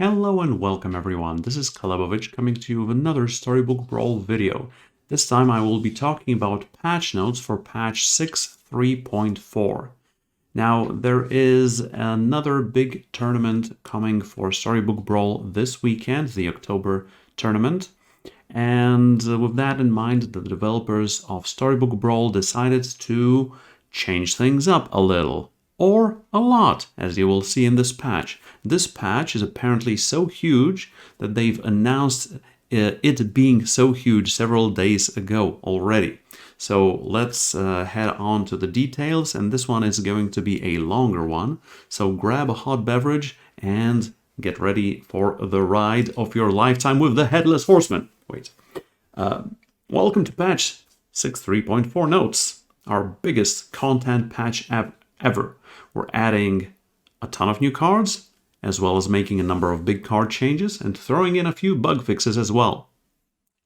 Hello and welcome everyone, this is Calebovitsch coming to you with another Storybook Brawl video. This time I will be talking about patch notes for patch 6.3.4. Now there is another big tournament coming for Storybook Brawl this weekend, the October tournament. And with that in mind, the developers of Storybook Brawl decided to change things up a little. Or a lot, as you will see in this patch. This patch is apparently so huge that they've announced it being so huge several days ago already. So let's head on to the details, and this one is going to be a longer one. So grab a hot beverage and get ready for the ride of your lifetime with the Headless Horseman. Wait. Welcome to patch 6.3.4 notes, our biggest content patch ever. We're adding a ton of new cards, as well as making a number of big card changes and throwing in a few bug fixes as well.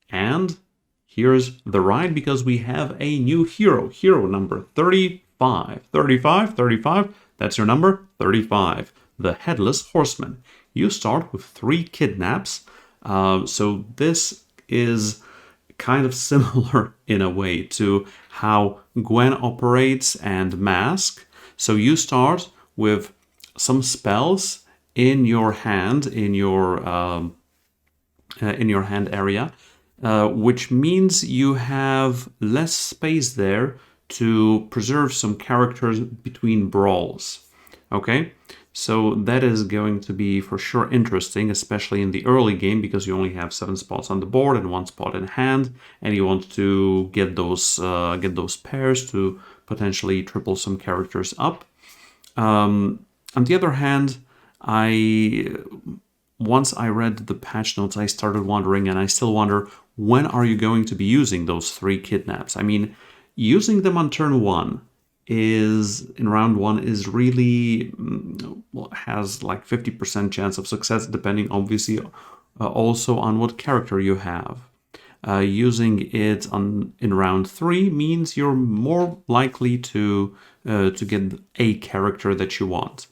And here's the ride because we have a new hero number 35. 35, that's your number, 35. The Headless Horseman. You start with 3 kidnaps, so this is kind of similar in a way to how Gwen operates and Mask. So you start with some spells in your hand, in your hand area, which means you have less space there to preserve some characters between brawls. Okay, so that is going to be for sure interesting, especially in the early game, because you only have 7 spots on the board and 1 spot in hand, and you want to get those pairs to potentially triple some characters up. On the other hand, once I read the patch notes, I started wondering, and I still wonder, when are you going to be using those 3 kidnaps? I mean, using them on turn 1 in round 1 is really, has like 50% chance of success, depending obviously also on what character you have. Using it in round 3 means you're more likely to get a character that you want.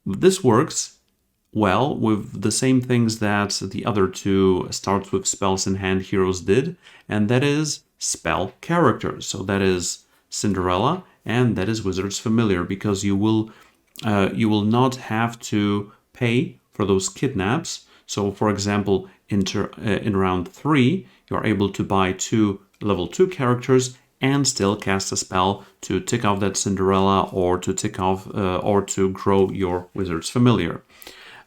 This works well with the same things that the other 2 starts with spells in hand heroes did, and that is spell characters. So that is Cinderella and that is Wizard's Familiar, because you will not have to pay for those kidnaps. So for example, in round 3, you're able to buy 2 level 2 characters and still cast a spell to tick off that Cinderella or to tick off or to grow your Wizard's Familiar.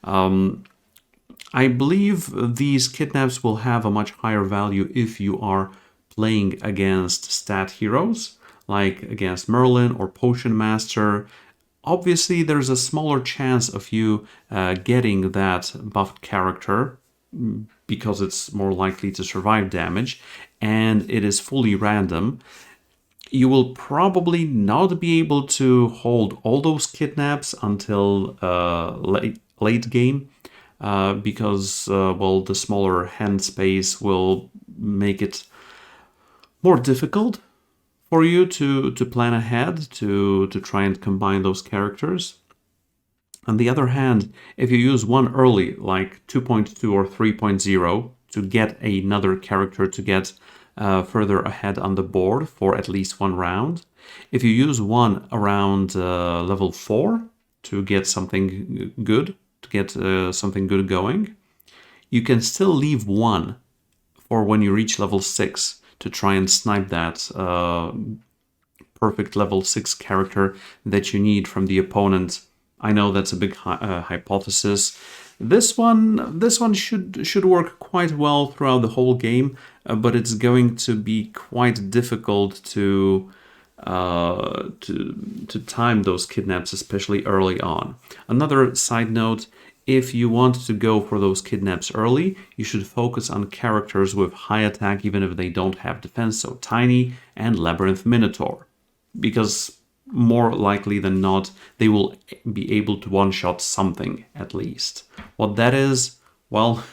I believe these kidnaps will have a much higher value if you are playing against stat heroes, like against Merlin or Potion Master. Obviously, there's a smaller chance of you getting that buffed character because it's more likely to survive damage, and it is fully random. You will probably not be able to hold all those kidnaps until late game, because well, the smaller hand space will make it more difficult for you to plan ahead, to try and combine those characters. On the other hand, if you use one early, like 2.2 or 3.0, to get another character to get further ahead on the board for at least 1 round, if you use one around level 4 to get something good, something good going, you can still leave 1 for when you reach level 6 to try and snipe that perfect level 6 character that you need from the opponent. I know that's a big hypothesis. This one should work quite well throughout the whole game, but it's going to be quite difficult to time those kidnaps, especially early on. Another side note: if you want to go for those kidnaps early, you should focus on characters with high attack, even if they don't have defense, so Tiny and Labyrinth Minotaur, because more likely than not, they will be able to one-shot something at least. What that is, well,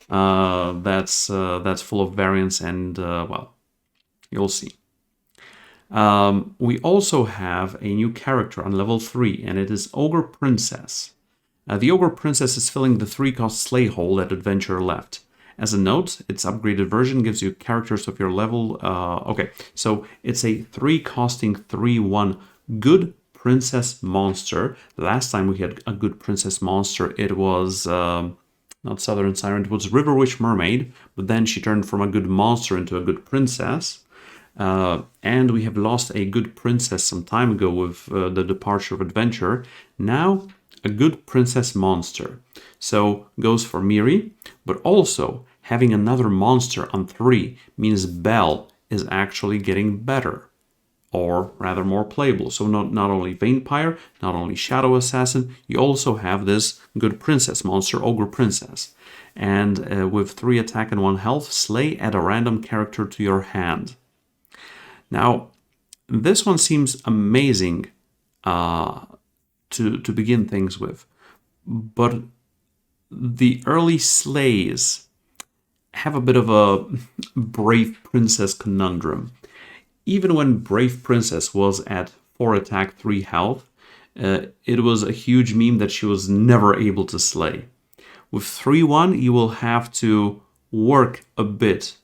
that's full of variance, and well, you'll see. We also have a new character on level 3, and it is Ogre Princess. The Ogre Princess is filling the 3-cost Slay hole that Adventure left. As a note, its upgraded version gives you characters of your level. Okay, so it's a 3-costing 3/1 good princess monster. Last time we had a good princess monster, it was not Southern Siren, it was River Witch Mermaid, but then she turned from a good monster into a good princess. And we have lost a good princess some time ago with the departure of Adventure. Now, a good princess monster. So, goes for Miri, but also having another monster on 3 means Belle is actually getting better. Or rather more playable. So not only Vampire, not only Shadow Assassin, you also have this good princess monster, Ogre Princess. And with 3 attack and 1 health, slay add a random character to your hand. Now, this one seems amazing to begin things with, but the early slays have a bit of a Brave Princess conundrum. Even when Brave Princess was at 4 attack, 3 health, it was a huge meme that she was never able to slay. With 3/1, you will have to work a bit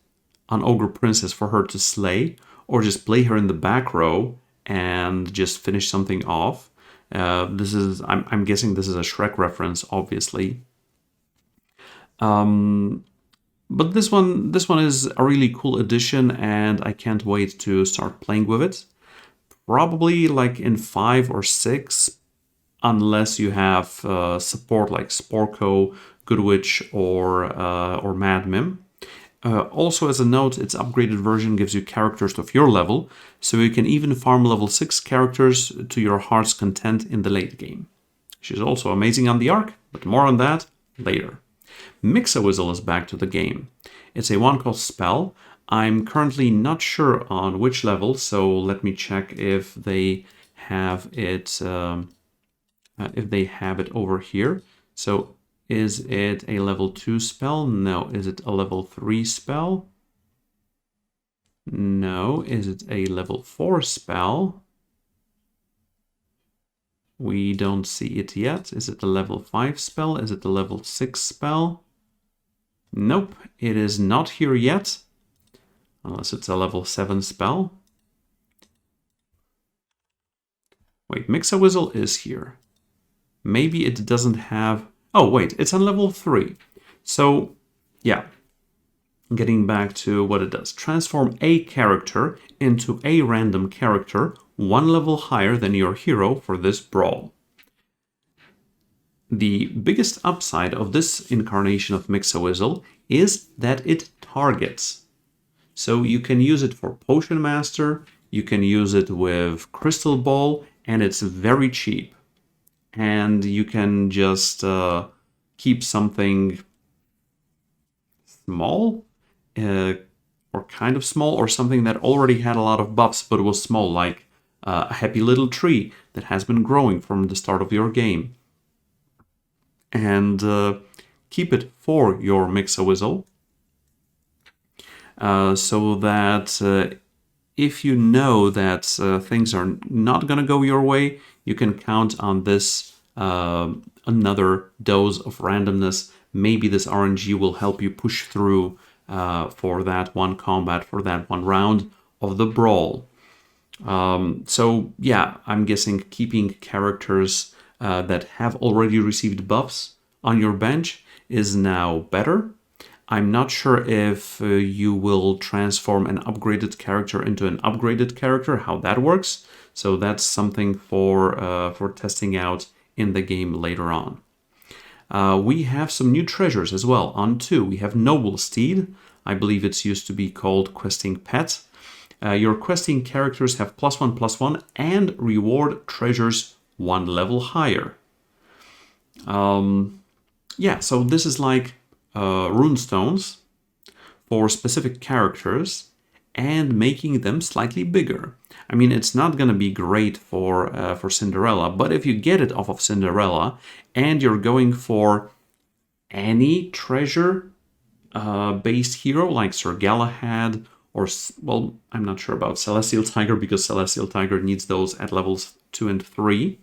on Ogre Princess for her to slay, or just play her in the back row and just finish something off. I'm guessing this is a Shrek reference, obviously. But this one is a really cool addition, and I can't wait to start playing with it. Probably like in 5 or 6, unless you have support like Sporco, Goodwitch, or Mad Mim. Also, as a note, its upgraded version gives you characters of your level, so you can even farm level 6 characters to your heart's content in the late game. She's also amazing on the arc, but more on that later. Mix-a-Whistle is back to the game. It's a 1-cost spell. I'm currently not sure on which level, so let me check if they have it over here. So is it a level 2 spell? No. Is it a level 3 spell? No. Is it a level 4 spell? We don't see it yet. Is it a level 5 spell? Is it a level 6 spell? Nope, it is not here yet. Unless it's a level 7 spell. Wait, Mix-a-Whistle is here. Maybe it doesn't have... Oh, wait, it's on level 3. So, yeah. Getting back to what it does. Transform a character into a random character 1 level higher than your hero for this brawl. The biggest upside of this incarnation of Mix-a-Whistle is that it targets. So you can use it for Potion Master, you can use it with Crystal Ball, and it's very cheap. And you can just keep something small, or kind of small, or something that already had a lot of buffs but was small, like a happy little tree that has been growing from the start of your game. And keep it for your Mix-a-Whistle, so that if you know that things are not going to go your way, you can count on this another dose of randomness. Maybe this RNG will help you push through for that one combat, for that one round of the brawl. So yeah, I'm guessing keeping characters that have already received buffs on your bench is now better. I'm not sure if you will transform an upgraded character into an upgraded character, how that works. So that's something for testing out in the game later on. We have some new treasures as well. On 2, we have Noble Steed. I believe it's used to be called Questing Pet. Your questing characters have +1/+1 and reward treasures 1 level higher. Yeah, so this is like runestones for specific characters and making them slightly bigger. I mean, it's not going to be great for Cinderella, but if you get it off of Cinderella and you're going for any treasure based hero like Sir Galahad, or, well, I'm not sure about Celestial Tiger because Celestial Tiger needs those at levels 2 and 3.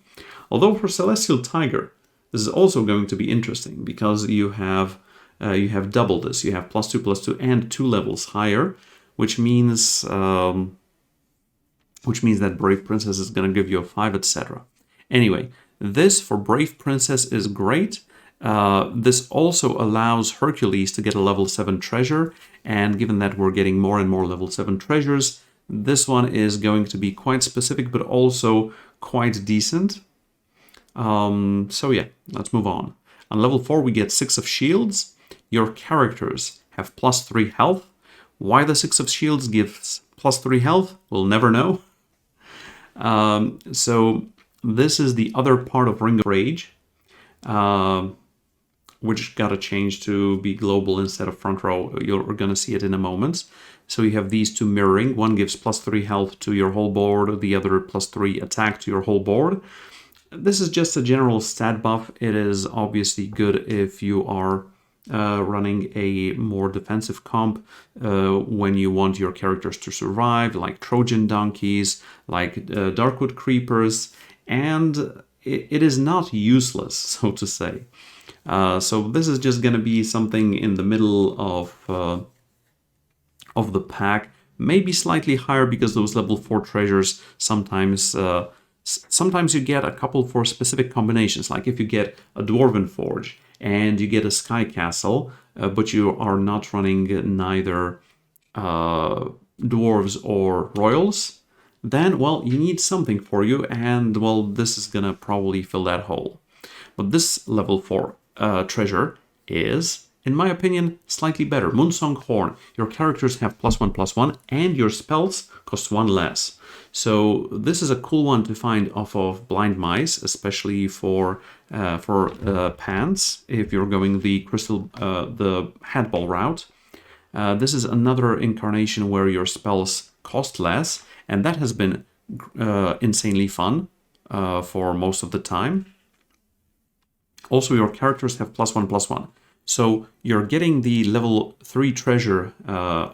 Although for Celestial Tiger, This is also going to be interesting because you have double this. You have +2, and 2 levels higher, which means that Brave Princess is going to give you a 5, etc. Anyway, this for Brave Princess is great. This also allows Hercules to get a level 7 treasure, and given that we're getting more and more level 7 treasures, this one is going to be quite specific, but also quite decent. So yeah, let's move on. On level 4, we get 6 of Shields. Your characters have +3 health. Why the 6 of Shields gives +3 health, we'll never know. So this is the other part of Ring of Rage, which got to change to be global instead of front row. You're going to see it in a moment. So you have these two mirroring. One gives +3 health to your whole board, the other +3 attack to your whole board. This is just a general stat buff. It is obviously good if you are running a more defensive comp when you want your characters to survive, like Trojan donkeys, like Darkwood creepers, and it is not useless, so to say. So this is just going to be something in the middle of the pack, maybe slightly higher because those level 4 treasures sometimes you get a couple for specific combinations, like if you get a Dwarven Forge and you get a Sky Castle, but you are not running neither dwarves or royals, then, well, you need something for you, and, well, this is gonna probably fill that hole. But this level 4 treasure is, in my opinion, slightly better. Moonsong Horn. Your characters have +1/+1, and your spells cost 1 less. So this is a cool one to find off of Blind Mice, especially for pants, if you're going the the handball route. This is another incarnation where your spells cost less, and that has been insanely fun for most of the time. Also, your characters have +1/+1. So you're getting the level 3 treasure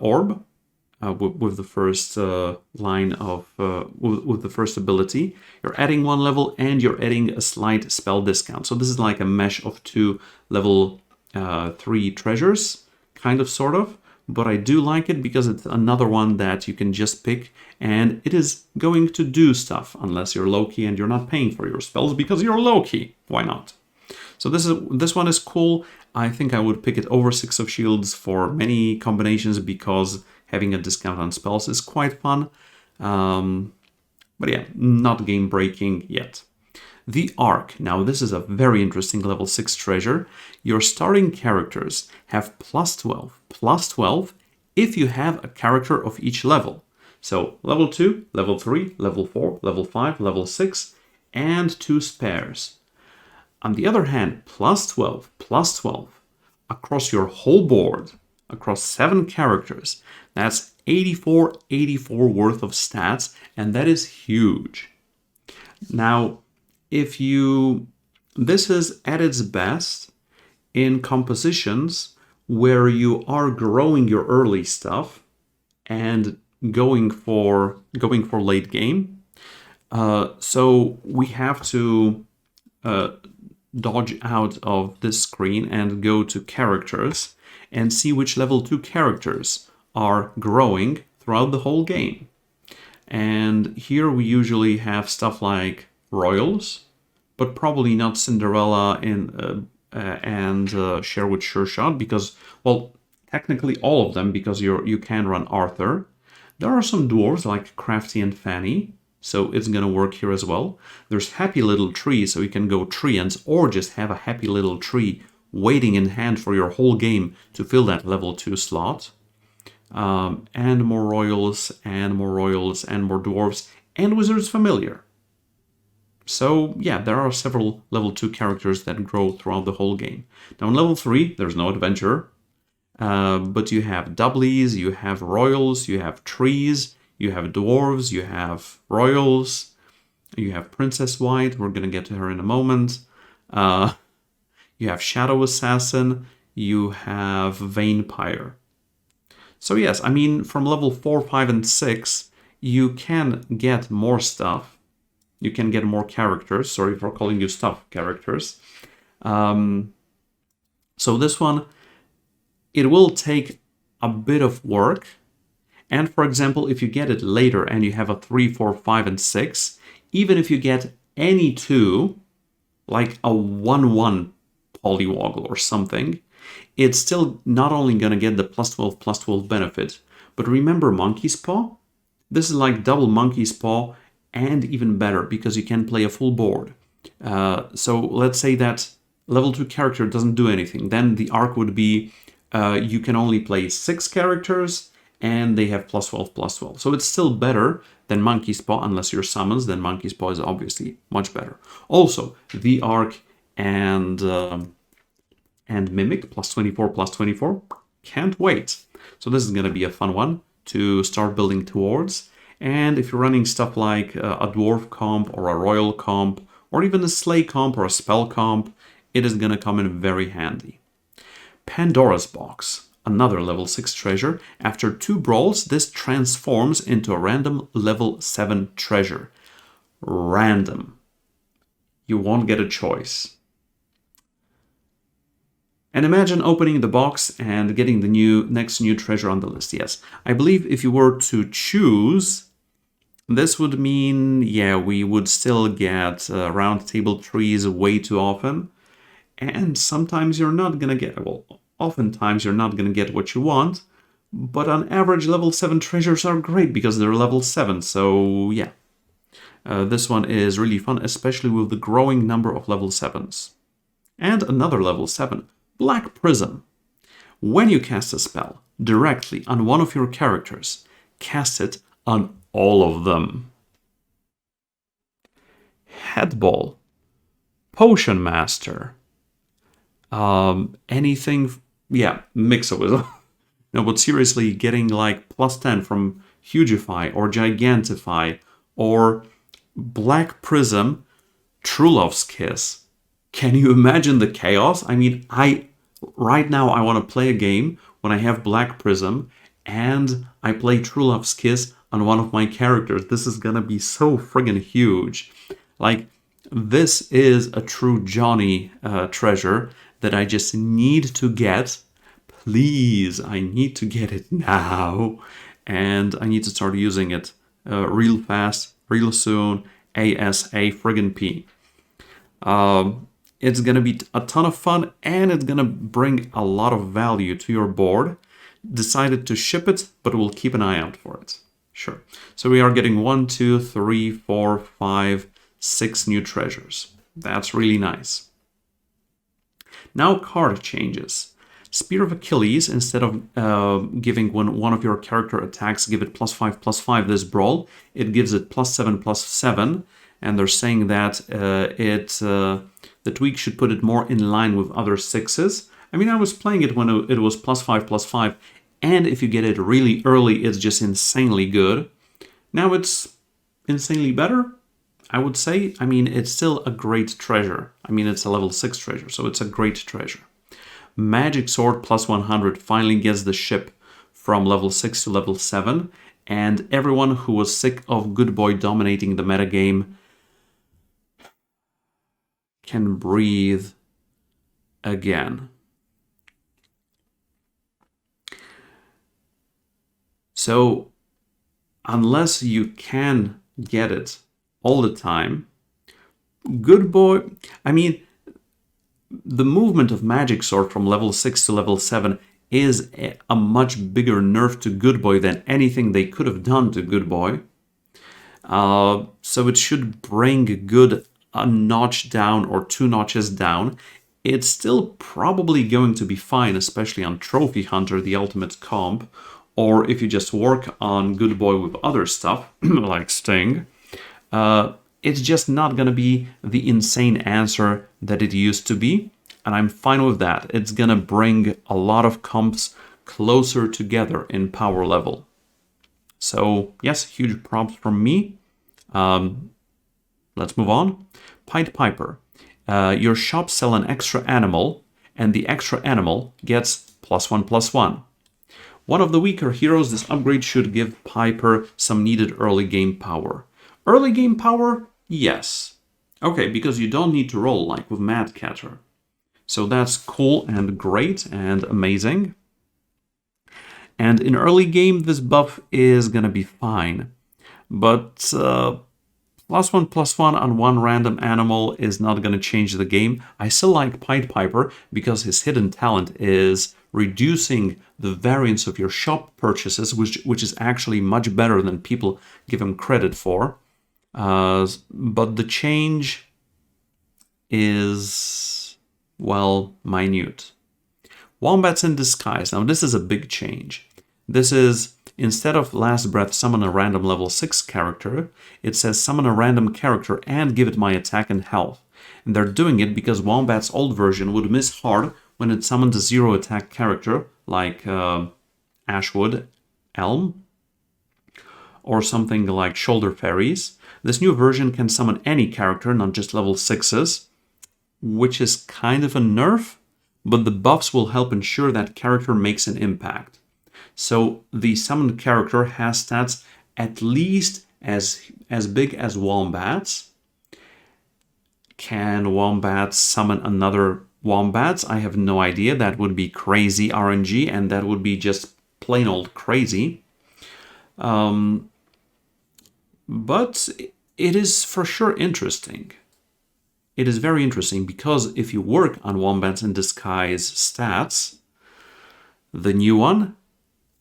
orb with the first line of with the first ability. You're adding 1 level and you're adding a slight spell discount. So this is like a mesh of 2 level 3 treasures, kind of, sort of. But I do like it because it's another one that you can just pick, and it is going to do stuff unless you're low-key and you're not paying for your spells because you're low-key. Why not? So this one is cool. I think I would pick it over 6 of Shields for many combinations because having a discount on spells is quite fun. But yeah, not game-breaking yet. The Arc. Now this is a very interesting level 6 treasure. Your starting characters have +12 if you have a character of each level. So level 2, level 3, level 4, level 5, level 6, and 2 spares. On the other hand, +12 across your whole board, across 7 characters, that's 84 worth of stats, and that is huge. Now, this is at its best in compositions where you are growing your early stuff and going for late game. So we have to dodge out of this screen and go to characters and see which level 2 characters are growing throughout the whole game. And here we usually have stuff like royals, but probably not Cinderella and Sherwood Sure Shot because, well, technically all of them, because you can run Arthur. There are some dwarves like Crafty and Fanny, so it's gonna work here as well. There's Happy Little Tree, so you can go treants or just have a Happy Little Tree waiting in hand for your whole game to fill that level 2 slot. And more royals, and more royals, and more dwarves, and Wizards Familiar. So yeah, there are several level 2 characters that grow throughout the whole game. Now in level 3, there's no adventure, but you have doublies, you have royals, you have trees, you have dwarves, you have royals, you have Princess White, we're gonna get to her in a moment. You have Shadow Assassin, you have Vainpire. So yes, I mean, from level 4, 5, and 6, you can get more stuff. You can get more characters. Sorry for calling you stuff characters. So this one, it will take a bit of work. And for example, if you get it later and you have a 3, 4, 5, and 6, even if you get any two, like a 1-1 polywoggle or something, it's still not only going to get the +12/+12 benefit, but remember Monkey's Paw? This is like double Monkey's Paw and even better because you can play a full board. So let's say that level 2 character doesn't do anything. Then the arc would be you can only play 6 characters and they have +12/+12. So it's still better than Monkey's Paw, unless you're summons, then Monkey's Paw is obviously much better. Also, the arc and Mimic, +24/+24, can't wait. So this is going to be a fun one to start building towards. And if you're running stuff like a Dwarf comp or a Royal comp, or even a Slay comp or a Spell comp, it is going to come in very handy. Pandora's Box, another level 6 treasure. After 2 brawls, this transforms into a random level 7 treasure. Random. You won't get a choice. And imagine opening the box and getting the next new treasure on the list. Yes, I believe if you were to choose, this would mean, yeah, we would still get round table trees way too often. And sometimes you're not going to get, well, oftentimes you're not going to get what you want. But on average, level 7 treasures are great because they're level 7. So yeah, this one is really fun, especially with the growing number of level 7s. And another level 7. Black Prism. When you cast a spell directly on one of your characters, cast it on all of them. Headball. Potion Master. Anything, yeah, Mix-a-Wizard. No, but seriously, getting like +10 from Hugify or Gigantify or Black Prism, True Love's Kiss. Can you imagine the chaos? I mean, right now I want to play a game when I have Black Prism and I play True Love's Kiss on one of my characters. This is gonna be so friggin' huge. Like, this is a true Johnny treasure that I just need to get. Please, I need to get it now. And I need to start using it real fast, real soon, ASA friggin' P. It's going to be a ton of fun and it's going to bring a lot of value to your board. Decided to ship it, but we'll keep an eye out for it. Sure. So we are getting 1, 2, 3, 4, 5, 6 new treasures. That's really nice. Now card changes. Spear of Achilles, instead of giving when one of your character attacks, give it +5/+5 this brawl, it gives it +7/+7. And they're saying that the tweak should put it more in line with other 6s. I mean, I was playing it when it was +5/+5, and if you get it really early, it's just insanely good. Now it's insanely better, I would say. I mean, it's still a great treasure. I mean, it's a level 6 treasure, so it's a great treasure. Magic Sword +100 finally gets the ship from level 6 to level 7, and everyone who was sick of Good Boy dominating the metagame can breathe again. So, unless you can get it all the time, Good Boy, I mean, the movement of Magic Sword from level 6 to level 7 is a much bigger nerf to Good Boy than anything they could have done to Good Boy. So it should bring Good a notch down or 2 notches down. It's still probably going to be fine, especially on Trophy Hunter, the ultimate comp, or if you just work on Good Boy with other stuff, like Sting. It's just not going to be the insane answer that it used to be, and I'm fine with that. It's going to bring a lot of comps closer together in power level. So, yes, huge props from me. Let's move on. Pied Piper. Your shops sell an extra animal, and the extra animal gets +1/+1. One of the weaker heroes, this upgrade should give Piper some needed early game power. Early game power? Yes. Okay, because you don't need to roll like with Mad Catter. So that's cool and great and amazing. And in early game, this buff is gonna be fine. But +1/+1 on one random animal is not gonna change the game. I still like Pied Piper because his hidden talent is reducing the variance of your shop purchases, which is actually much better than people give him credit for. But the change is, well, minute. Wombats in Disguise. Now this is a big change. This is, instead of Last Breath summon a random level 6 character, it says summon a random character and give it my attack and health. And they're doing it because Wombat's old version would miss hard when it summoned a 0 attack character, like Ashwood Elm, or something like Shoulder Fairies. This new version can summon any character, not just level 6s, which is kind of a nerf, but the buffs will help ensure that character makes an impact. So the summoned character has stats at least as big as Wombats. Can Wombats summon another Wombats? I have no idea. That would be crazy RNG, and that would be just plain old crazy. But it is for sure interesting. It is very interesting because if you work on Wombats in Disguise stats, the new one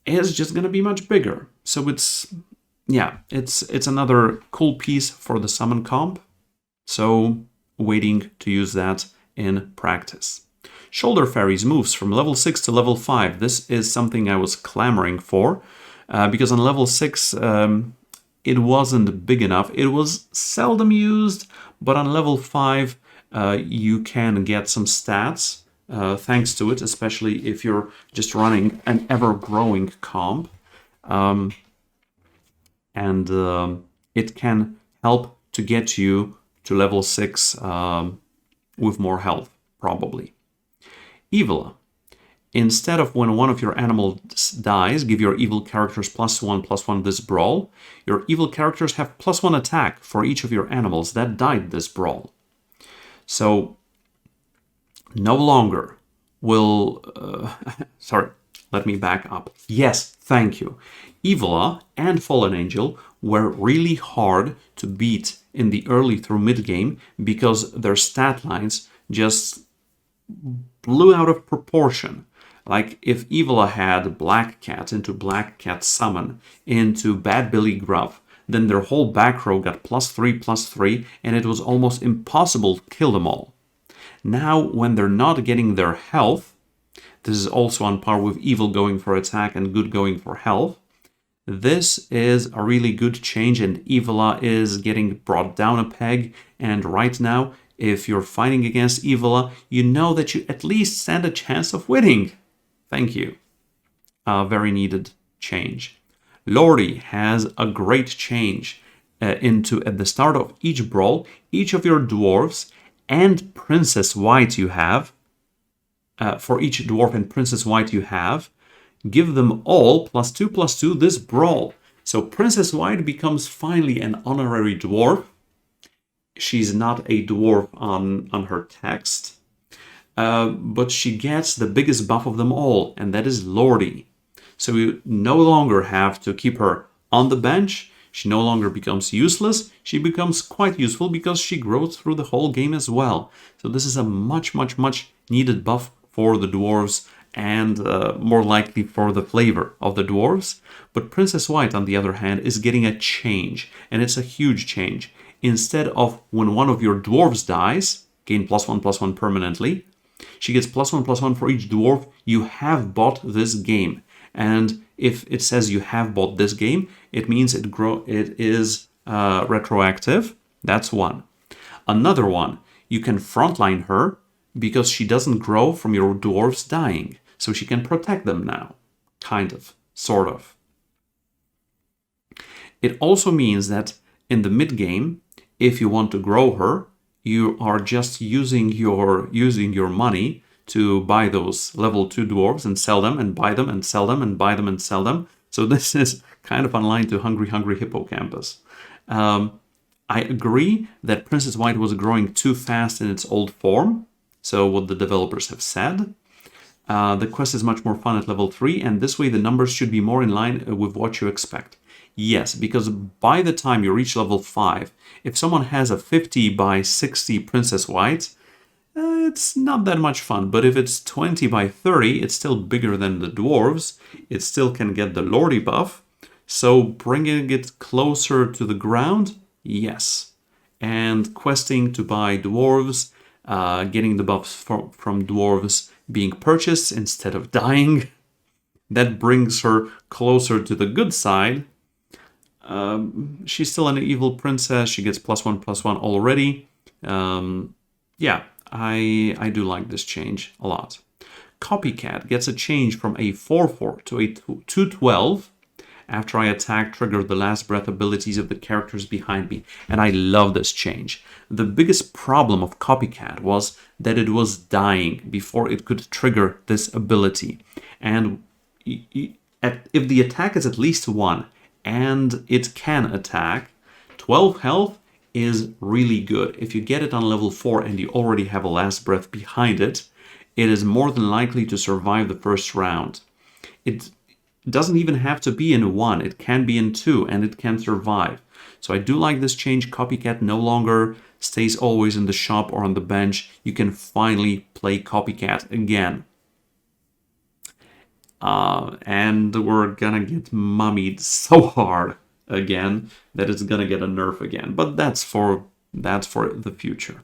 is just going to be much bigger. So it's another cool piece for the summon comp. So waiting to use that in practice. Shoulder Fairies moves from level 6 to level 5. This is something I was clamoring for because on level 6 it wasn't big enough. It was seldom used, but on level 5 you can get some stats thanks to it, especially if you're just running an ever-growing comp. It can help to get you to level 6 with more health, probably. Evola. Instead of when one of your animals dies, give your evil characters +1/+1 this brawl. Your evil characters have +1 attack for each of your animals that died this brawl. So no longer will... sorry, let me back up. Yes, thank you. Evola and Fallen Angel were really hard to beat in the early through mid-game because their stat lines just blew out of proportion. Like if Evola had Black Cat into Black Cat Summon into Bad Billy Gruff, then their whole back row got +3/+3, and it was almost impossible to kill them all. Now, when they're not getting their health, this is also on par with Evil going for attack and Good going for health. This is a really good change, and Evola is getting brought down a peg, and right now, if you're fighting against Evola, you know that you at least stand a chance of winning. Thank you. A very needed change. Lordy has a great change at the start of each brawl, each of your dwarves and Princess White you have, for each dwarf and Princess White you have, give them all +2/+2 this brawl. So Princess White becomes finally an honorary dwarf. She's not a dwarf on her text, but she gets the biggest buff of them all, and that is Lordy. So you no longer have to keep her on the bench. She no longer becomes useless. She becomes quite useful because she grows through the whole game as well. So this is a much needed buff for the dwarves, and more likely for the flavor of the dwarves. But Princess White, on the other hand, is getting a change, and it's a huge change. Instead of when one of your dwarves dies, gain +1/+1 permanently, she gets +1/+1 for each dwarf you have bought this game. And if it says you have bought this game, it means it is retroactive. That's one. Another one, you can frontline her because she doesn't grow from your dwarves dying. So she can protect them now. Kind of. Sort of. It also means that in the mid-game, if you want to grow her, you are just using your money to buy those level 2 dwarves and sell them and buy them and sell them and buy them and sell them. So this is kind of online to Hungry Hippocampus. I agree that Princess White was growing too fast in its old form. So what the developers have said. The quest is much more fun at level 3, and this way the numbers should be more in line with what you expect. Yes, because by the time you reach level 5, if someone has a 50 by 60 Princess White, it's not that much fun. But if it's 20 by 30, it's still bigger than the dwarves. It still can get the Lordy buff. So bringing it closer to the ground, yes. And questing to buy dwarves, getting the buffs from dwarves being purchased instead of dying, that brings her closer to the good side. She's still an evil princess. She gets +1/+1 already. Yeah, I do like this change a lot. Copycat gets a change from a 4/4 to a 2/12. After I attack, trigger the last breath abilities of the characters behind me. And I love this change. The biggest problem of Copycat was that it was dying before it could trigger this ability. And if the attack is at least 1 and it can attack, 12 health is really good. If you get it on level 4 and you already have a last breath behind it, it is more than likely to survive the first round. It doesn't even have to be in 1, it can be in 2 and it can survive. So I do like this change. Copycat no longer stays always in the shop or on the bench. You can finally play Copycat again. And we're gonna get mummied so hard again that it's gonna get a nerf again. But that's for the future.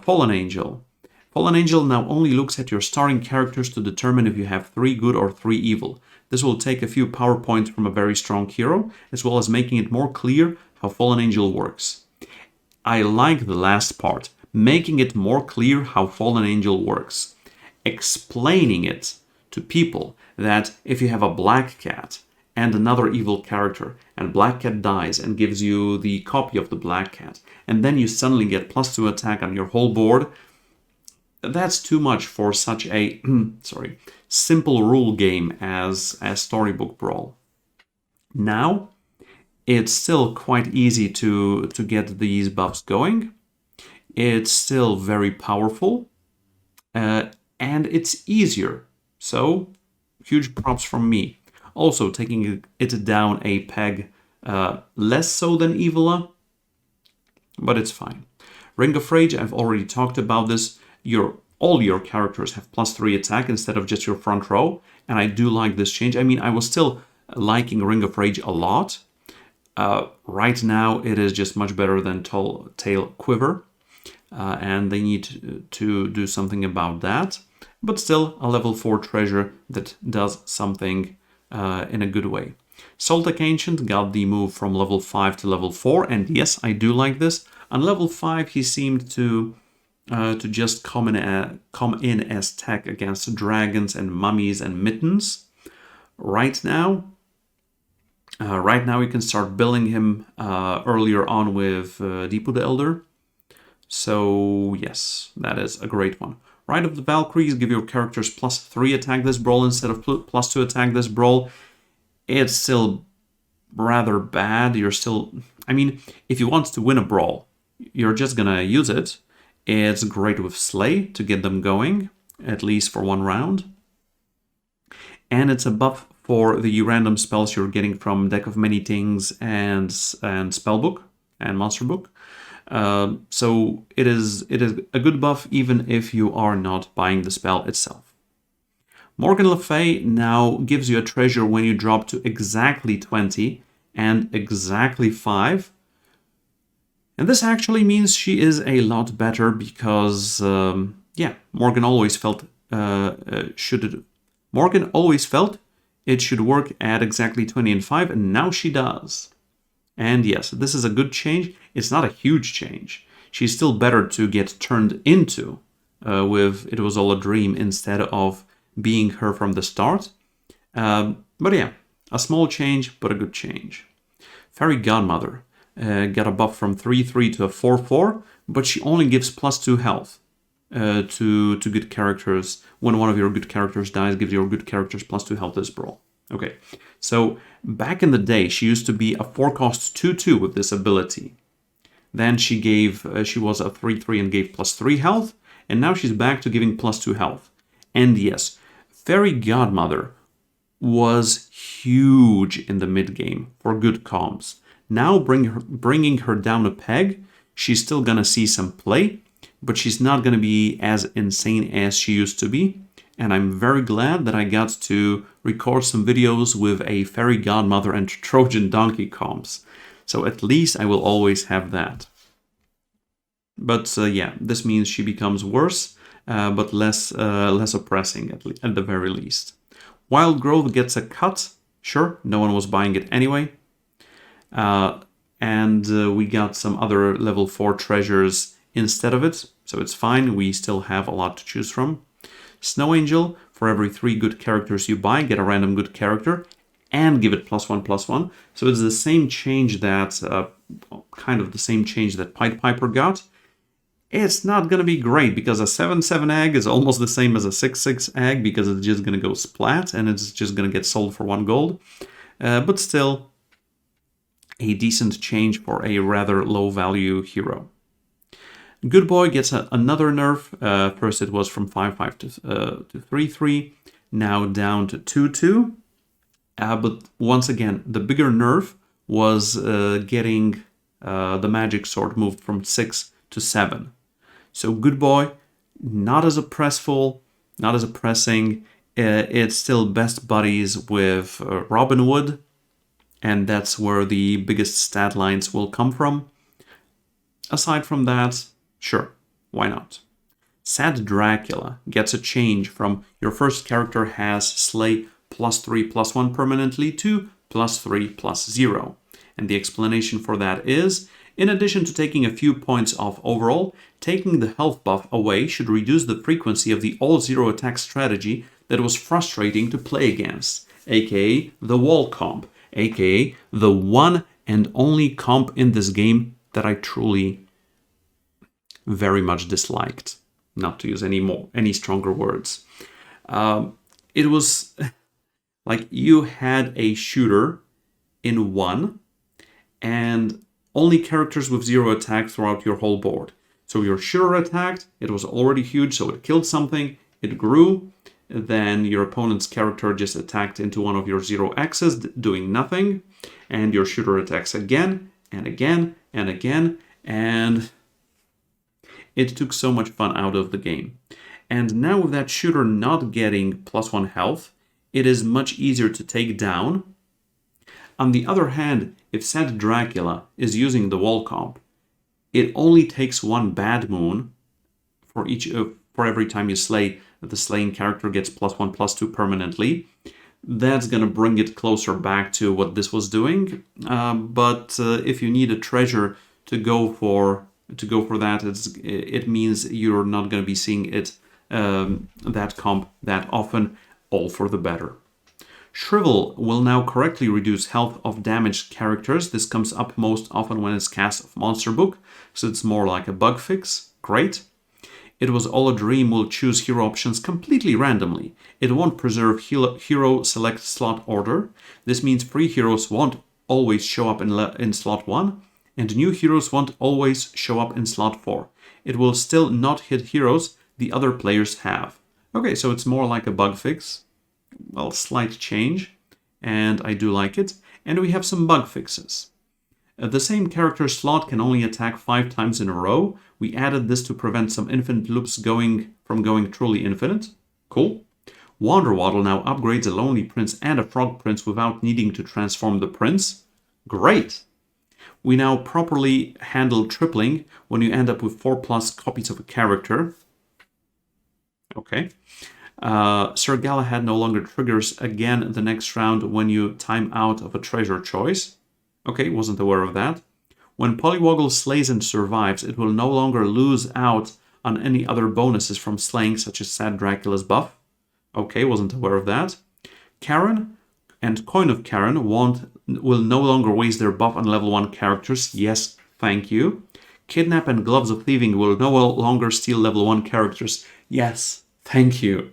Fallen Angel. Fallen Angel now only looks at your starting characters to determine if you have 3 good or 3 evil. This will take a few power points from a very strong hero, as well as making it more clear how Fallen Angel works. I like the last part, making it more clear how Fallen Angel works. Explaining it to people that if you have a black cat and another evil character, and black cat dies and gives you the copy of the black cat, and then you suddenly get +2 attack on your whole board, that's too much for such a simple rule game as Storybook Brawl. Now, it's still quite easy to get these buffs going. It's still very powerful, and it's easier. So, huge props from me. Also, taking it down a peg, less so than Evola, but it's fine. Ring of Rage, I've already talked about this. All your characters have +3 attack instead of just your front row, and I do like this change. I mean, I was still liking Ring of Rage a lot. Right now, it is just much better than Tail Quiver, and they need to do something about that. But still, a level 4 treasure that does something in a good way. Saltec Ancient got the move from level 5 to level 4, and yes, I do like this. On level 5, he seemed to just come in as tech against dragons and mummies and mittens. Right now we can start billing him earlier on with Deepu the Elder. So yes, that is a great one. Rite of the Valkyries, give your characters +3 attack this brawl instead of +2 attack this brawl. It's still rather bad. I mean, if you want to win a brawl, you're just gonna use it. It's great with Slay to get them going, at least for 1 round. And it's a buff for the random spells you're getting from Deck of Many Things and Spellbook and Monster Book. So it is a good buff even if you are not buying the spell itself. Morgan Le Fay now gives you a treasure when you drop to exactly 20 and exactly 5. And this actually means she is a lot better because, Morgan always felt it should work at exactly 20 and 5, and now she does. And yes, this is a good change. It's not a huge change. She's still better to get turned into with It Was All a Dream instead of being her from the start. But yeah, a small change, but a good change. Fairy Godmother. Got a buff from 3/3 to a 4/4, but she only gives +2 health to good characters. When one of your good characters dies, gives your good characters +2 health this brawl. Okay, so back in the day, she used to be a 4-cost 2/2 with this ability. Then she was a 3/3 and gave +3 health, and now she's back to giving +2 health. And yes, Fairy Godmother was huge in the mid-game for good comms. Now bringing her down a peg, she's still gonna see some play, but she's not gonna be as insane as she used to be. And I'm very glad that I got to record some videos with a Fairy Godmother and Trojan Donkey comms. So at least I will always have that. But yeah, this means she becomes worse, but less oppressing at the very least. Wild Growth gets a cut. Sure, no one was buying it anyway. And we got some other level 4 treasures instead of it, so it's fine. We still have a lot to choose from. Snow Angel, for every 3 good characters you buy, get a random good character and give it +1/+1. So it's the same change that, kind of the same change that Pied Piper got. It's not going to be great because a 7/7 egg is almost the same as a 6/6 egg because it's just going to go splat and it's just going to get sold for 1 gold. But still, a decent change for a rather low value hero. Good Boy gets another nerf. First it was from 5/5 to 3/3, now down to 2/2. But once again, the bigger nerf was getting the magic sword moved from 6 to 7. So Good Boy, not as oppressful, not as oppressing. It's still best buddies with Robin Hood, and that's where the biggest stat lines will come from. Aside from that, sure, why not? Sad Dracula gets a change from your first character has slay +3/+1 permanently to +3/+0. And the explanation for that is, in addition to taking a few points off overall, taking the health buff away should reduce the frequency of the all-zero attack strategy that was frustrating to play against, aka the wall comp, aka the one and only comp in this game that I truly very much disliked, not to use any stronger words. It was like you had a shooter in 1 and only characters with 0 attack throughout your whole board. So your shooter attacked, it was already huge, so it killed something, it grew, then your opponent's character just attacked into one of your 0x's, doing nothing, and your shooter attacks again, and again, and again, and it took so much fun out of the game. And now with that shooter not getting +1 health, it is much easier to take down. On the other hand, if Sad Dracula is using the wall comp, it only takes 1 bad moon for every time you slay, that the slaying character gets +1/+2 permanently. That's gonna bring it closer back to what this was doing. But if you need a treasure to go for that, it means you're not gonna be seeing it that comp that often. All for the better. Shrivel will now correctly reduce health of damaged characters. This comes up most often when it's cast of Monster Book, so it's more like a bug fix. Great. It Was All a Dream will choose hero options completely randomly. It won't preserve hero select slot order. This means free heroes won't always show up in slot 1, and new heroes won't always show up in slot 4. It will still not hit heroes the other players have. Okay, so it's more like a bug fix. Well, slight change, and I do like it. And we have some bug fixes. The same character slot can only attack 5 times in a row. We added this to prevent some infinite loops from going truly infinite. Cool. Wanderwaddle now upgrades a Lonely Prince and a Frog Prince without needing to transform the prince. Great! We now properly handle tripling when you end up with 4+ copies of a character. Okay. Sir Galahad no longer triggers again the next round when you time out of a treasure choice. Okay, wasn't aware of that. When Polywoggle slays and survives, it will no longer lose out on any other bonuses from slaying, such as Sad Dracula's buff. Okay, wasn't aware of that. Karen and Coin of Karen will no longer waste their buff on level 1 characters. Yes, thank you. Kidnap and Gloves of Thieving will no longer steal level 1 characters. Yes, thank you.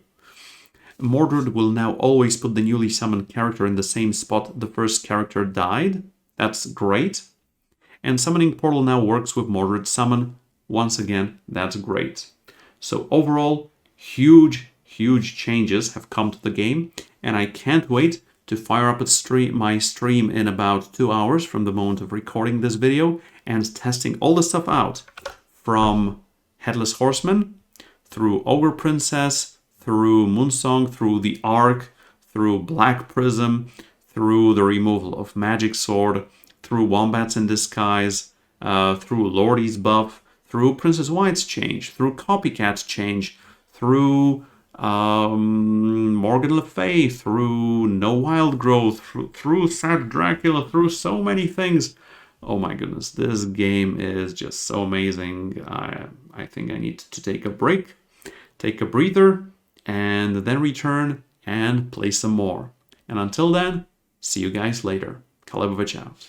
Mordred will now always put the newly summoned character in the same spot the first character died. That's great. And Summoning Portal now works with Mordred Summon. Once again, that's great. So overall, huge changes have come to the game, and I can't wait to fire up my stream in about 2 hours from the moment of recording this video and testing all the stuff out, from Headless Horseman, through Ogre Princess, through Moonsong, through the Ark, through Black Prism, through the removal of Magic Sword, through Wombats in Disguise, through Lordy's buff, through Princess White's change, through Copycat's change, through Morgan Le Fay, through No Wild Growth, through Sad Dracula, through so many things. Oh my goodness, this game is just so amazing. I think I need to take a break, take a breather, and then return and play some more. And until then, see you guys later. Calebovitsch out.